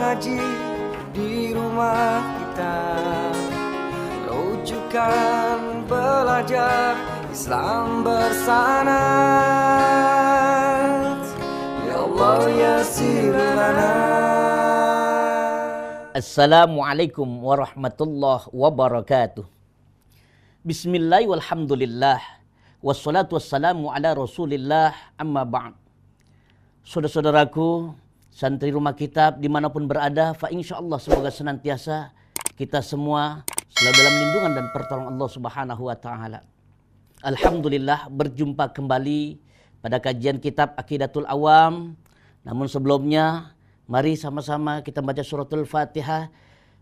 ngaji di rumah kita, rujukan belajar Islam bersanad. Ya Allah yassir lana. Assalamualaikum warahmatullahi wabarakatuh. Bismillah walhamdulillah, wassalatu wassalamu ala rasulillah, amma ba'd. Saudara-saudaraku, santri rumah kitab dimanapun berada, fa insyaallah semoga senantiasa kita semua selalu dalam lindungan dan pertolongan Allah subhanahu wa ta'ala. Alhamdulillah berjumpa kembali pada kajian kitab Aqidatul Awam. Namun sebelumnya, mari sama-sama kita baca suratul Fatihah.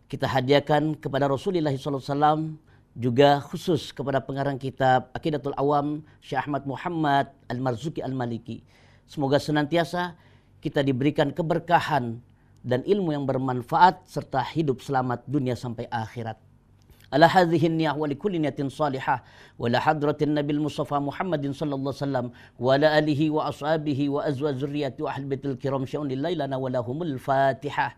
Kita hadiahkan kepada Rasulullah SAW, juga khusus kepada pengarang kitab Aqidatul Awam, Syekh Ahmad Muhammad Al-Marzuki Al-Maliki. Semoga senantiasa kita diberikan keberkahan dan ilmu yang bermanfaat serta hidup selamat dunia sampai akhirat. Ala hadhihi niyah wa likulli niyatin salihah wa la hadratin nabil mustafa Muhammadin sallallahu alaihi wasallam wa ala alihi wa ashabihi wa azwaj zurriyyati wa ahli baitil kiram sya'un lillahi lana wa lahumul Fatihah.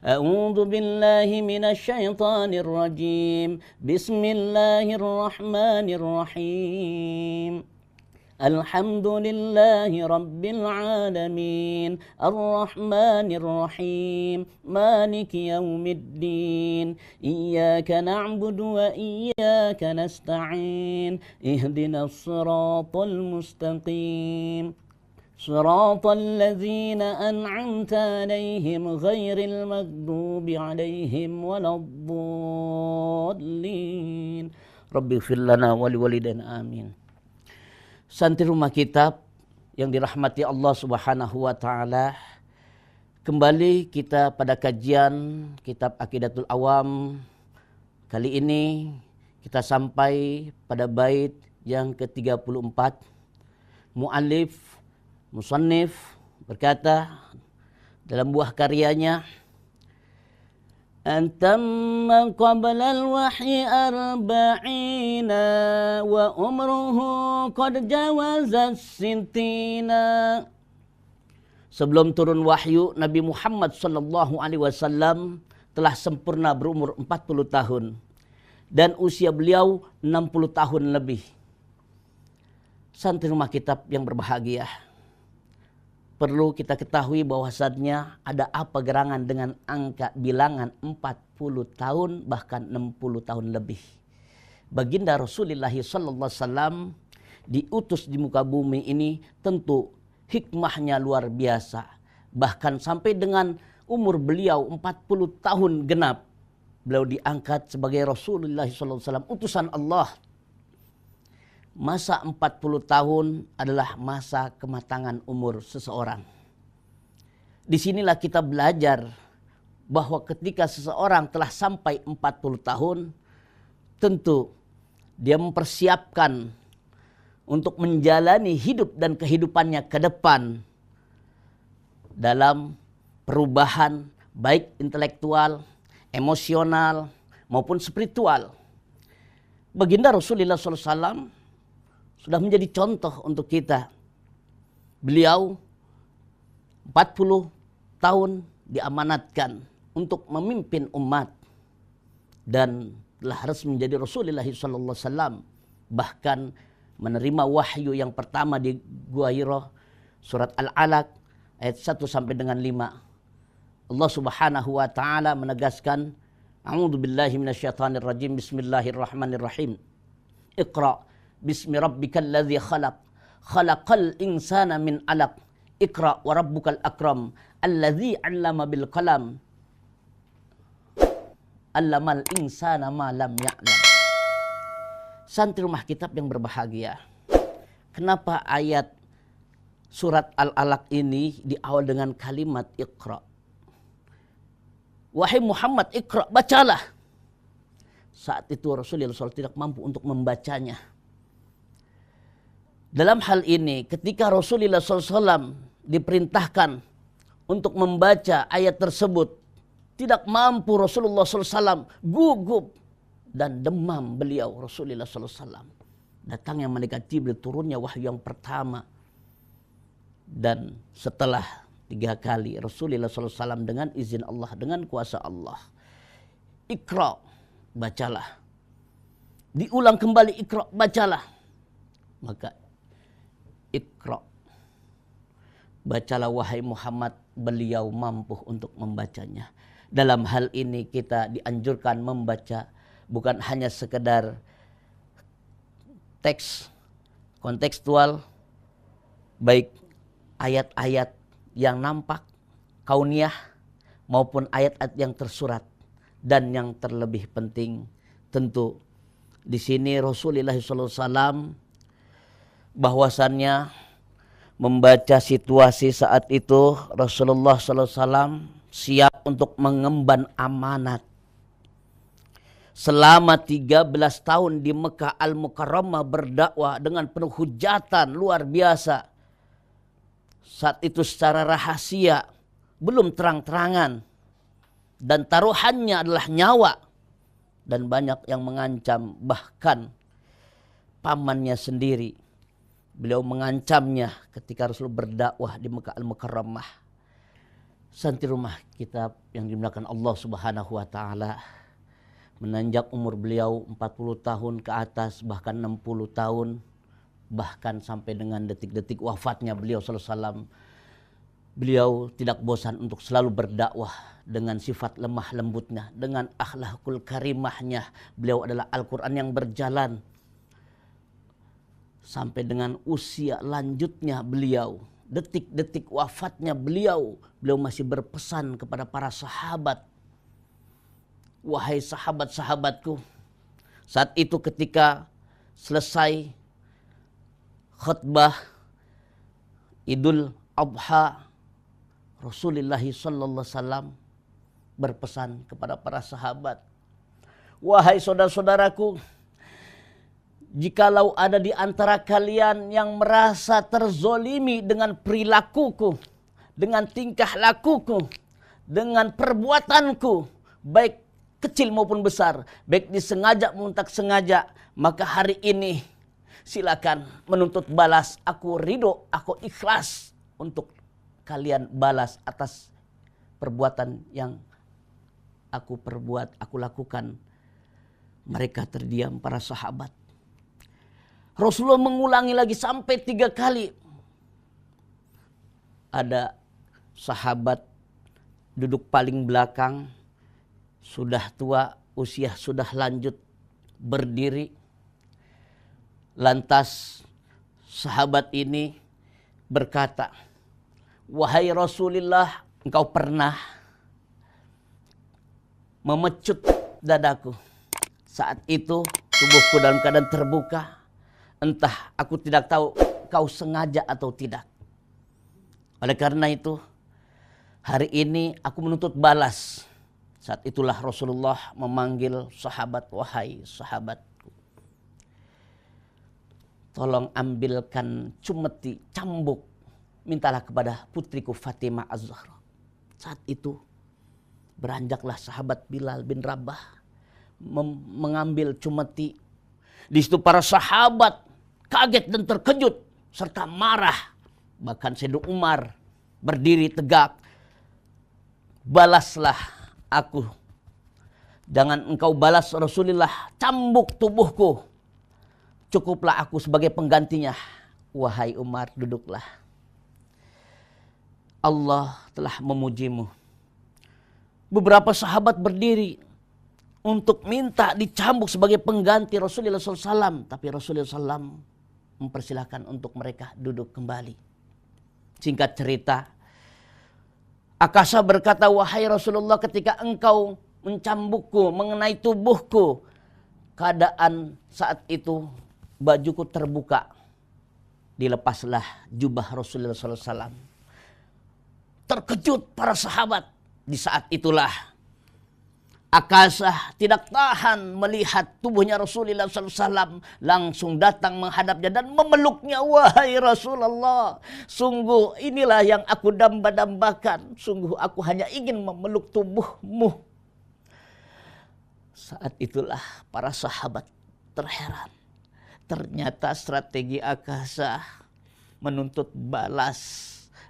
A'udzu billahi minasy syaithanir rajim. Bismillahirrahmanirrahim. Alhamdulillahi rabbil alamin, arrahmanir rahim, maliki yaumiddin, iyyaka na'budu wa iyyaka nasta'in, ihdinas siratal mustaqim, siratal ladzina an'amta 'alaihim ghairil maghdubi 'alaihim waladdallin. Rabbighfir lana wa liwalidayna amin. Santri rumah kitab yang dirahmati Allah subhanahu wa ta'ala, kembali kita pada kajian kitab Aqidatul Awam. Kali ini kita sampai pada bait yang ke-34. Mu'allif, musannif berkata dalam buah karyanya, Antamma qabla al-wahyi arba'ina wa umruhu qad jawaza sintina. Sebelum turun wahyu, Nabi Muhammad sallallahu alaihi wasallam telah sempurna berumur 40 tahun dan usia beliau 60 tahun lebih. Santri rumah kitab yang berbahagia, perlu kita ketahui bahwasannya ada apa gerangan dengan angka bilangan 40 tahun bahkan 60 tahun lebih. Baginda Rasulullah sallallahu alaihi wasallam diutus di muka bumi ini tentu hikmahnya luar biasa. Bahkan sampai dengan umur beliau 40 tahun genap, beliau diangkat sebagai Rasulullah sallallahu alaihi wasallam, utusan Allah. Masa 40 tahun adalah masa kematangan umur seseorang. Disinilah kita belajar bahwa ketika seseorang telah sampai 40 tahun, tentu dia mempersiapkan untuk menjalani hidup dan kehidupannya ke depan dalam perubahan baik intelektual, emosional, maupun spiritual. Baginda Rasulullah SAW sudah menjadi contoh untuk kita. Beliau 40 tahun diamanatkan untuk memimpin umat dan telah resmi menjadi Rasulullah SAW. Bahkan menerima wahyu yang pertama di Gua Hira, surat Al-Alaq ayat 1 sampai dengan 5. Allah Subhanahu wa taala menegaskan, A'udzu billahi minasyaitonir rajim. Bismillahirrahmanirrahim. Iqra bismi rabbikal ladzi khalaq, khalaqal insana min 'alaq, iqra wa rabbukal akram, alladzi 'allama bil qalam, 'allamal insana ma lam ya'lam. Santri rumah kitab yang berbahagia, kenapa ayat surat Al-Alaq ini diawal dengan kalimat iqra? Wahai Muhammad, iqra, bacalah. Saat itu Rasulullah SAW tidak mampu untuk membacanya. Dalam hal ini, ketika Rasulullah SAW diperintahkan untuk membaca ayat tersebut, tidak mampu Rasulullah SAW, gugup dan demam beliau Rasulullah SAW. Datangnya malaikat Jibril, turunnya wahyu yang pertama. Dan setelah 3 kali Rasulullah SAW dengan izin Allah, dengan kuasa Allah. Iqra, bacalah. Diulang kembali, Iqra, bacalah. Maka Iqra, bacalah wahai Muhammad, beliau mampu untuk membacanya. Dalam hal ini kita dianjurkan membaca bukan hanya sekedar teks kontekstual, baik ayat-ayat yang nampak kauniyah maupun ayat-ayat yang tersurat. Dan yang terlebih penting tentu di sini Rasulullah SAW bahwasannya membaca situasi saat itu Rasulullah SAW siap untuk mengemban amanat. Selama 13 tahun di Mekah Al-Mukarramah berdakwah dengan penuh hujatan luar biasa. Saat itu secara rahasia, belum terang-terangan. Dan taruhannya adalah nyawa. Dan banyak yang mengancam, bahkan pamannya sendiri. Beliau mengancamnya ketika Rasul berdakwah di Mekah Al-Mukarramah. Santi rumah kitab yang dimuliakan Allah Subhanahu wa taala, menanjak umur beliau 40 tahun ke atas, bahkan 60 tahun, bahkan sampai dengan detik-detik wafatnya beliau sallallahu alaihi wasallam. Beliau tidak bosan untuk selalu berdakwah dengan sifat lemah lembutnya, dengan akhlakul karimahnya. Beliau adalah Al-Quran yang berjalan. Sampai dengan usia lanjutnya beliau, detik-detik wafatnya beliau masih berpesan kepada para sahabat. Wahai sahabat-sahabatku, saat itu ketika selesai khutbah Idul Adha, Rasulullah sallallahu alaihi wasallam berpesan kepada para sahabat, wahai saudara-saudaraku, jikalau ada di antara kalian yang merasa terzolimi dengan perilakuku, dengan tingkah lakuku, dengan perbuatanku, baik kecil maupun besar, baik disengaja maupun tak sengaja, maka hari ini silakan menuntut balas. Aku ridho, aku ikhlas untuk kalian balas atas perbuatan yang aku perbuat, aku lakukan. Mereka terdiam, para sahabat. Rasulullah mengulangi lagi sampai 3 kali. Ada sahabat duduk paling belakang, sudah tua, usia sudah lanjut, berdiri. Lantas sahabat ini berkata, wahai Rasulullah, engkau pernah memecut dadaku. Saat itu tubuhku dalam keadaan terbuka. Entah aku tidak tahu kau sengaja atau tidak. Oleh karena itu, hari ini aku menuntut balas. Saat itulah Rasulullah memanggil sahabat, wahai sahabatku, tolong ambilkan cumeti, cambuk, mintalah kepada putriku Fatimah Az-Zahra. Saat itu beranjaklah sahabat Bilal bin Rabah mengambil cumeti. Di situ para sahabat kaget dan terkejut serta marah. Bahkan Sayyidina Umar berdiri tegak. Balaslah aku. Jangan engkau balas Rasulullah, cambuk tubuhku. Cukuplah aku sebagai penggantinya. Wahai Umar, duduklah. Allah telah memujimu. Beberapa sahabat berdiri untuk minta dicambuk sebagai pengganti Rasulullah SAW. Tapi Rasulullah SAW mempersilahkan untuk mereka duduk kembali. Singkat cerita, Akasha berkata, wahai Rasulullah, ketika engkau mencambukku mengenai tubuhku, keadaan saat itu bajuku terbuka. Dilepaslah jubah Rasulullah SAW. Terkejut para sahabat. Di saat itulah Akasha tidak tahan melihat tubuhnya Rasulullah SAW, langsung datang menghadapnya dan memeluknya. Wahai Rasulullah, sungguh inilah yang aku damba-dambakan. Sungguh aku hanya ingin memeluk tubuhmu. Saat itulah para sahabat terheran. Ternyata strategi Akasha menuntut balas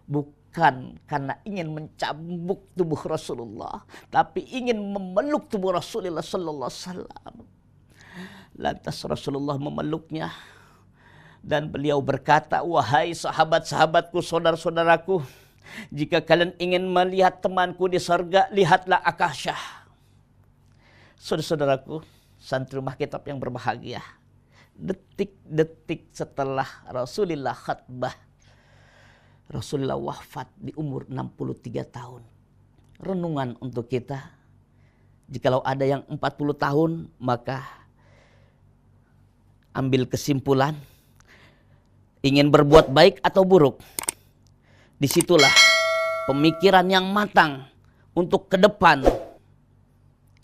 bukan bukan karena ingin mencambuk tubuh Rasulullah, tapi ingin memeluk tubuh Rasulullah sallallahu alaihi wasallam. Lantas Rasulullah memeluknya dan beliau berkata, "Wahai sahabat-sahabatku, saudara-saudaraku, jika kalian ingin melihat temanku di surga, lihatlah Akasyah." Saudara-saudaraku, santri rumah kitab yang berbahagia, detik-detik setelah Rasulullah khutbah, Rasulullah wafat di umur 63 tahun. Renungan untuk kita, jikalau ada yang 40 tahun, maka ambil kesimpulan, ingin berbuat baik atau buruk. Disitulah pemikiran yang matang untuk ke depan.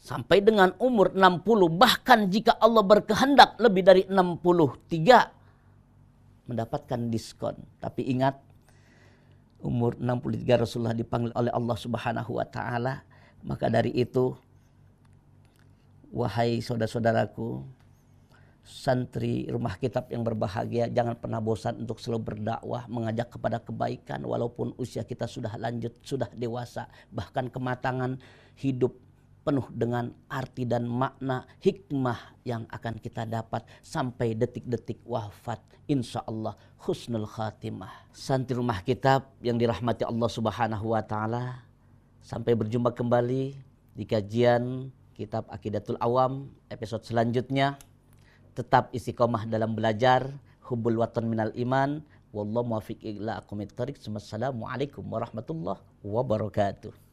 Sampai dengan umur 60, bahkan jika Allah berkehendak lebih dari 63, mendapatkan diskon. Tapi ingat, umur 63 Rasulullah dipanggil oleh Allah Subhanahu wa Ta'ala. Maka dari itu, wahai saudara-saudaraku, santri rumah kitab yang berbahagia, jangan pernah bosan untuk selalu berdakwah, mengajak kepada kebaikan walaupun usia kita sudah lanjut, sudah dewasa. Bahkan kematangan hidup penuh dengan arti dan makna hikmah yang akan kita dapat sampai detik-detik wafat. Insya Allah husnul khatimah. Santri rumah kitab yang dirahmati Allah Subhanahu wa Ta'ala, sampai berjumpa kembali di kajian kitab Aqidatul Awam episode selanjutnya. Tetap istiqomah dalam belajar, hubbul watan minal iman, wallahu muwaffiq ila aqwamit thoriq. Wassalamualaikum warahmatullahi wabarakatuh.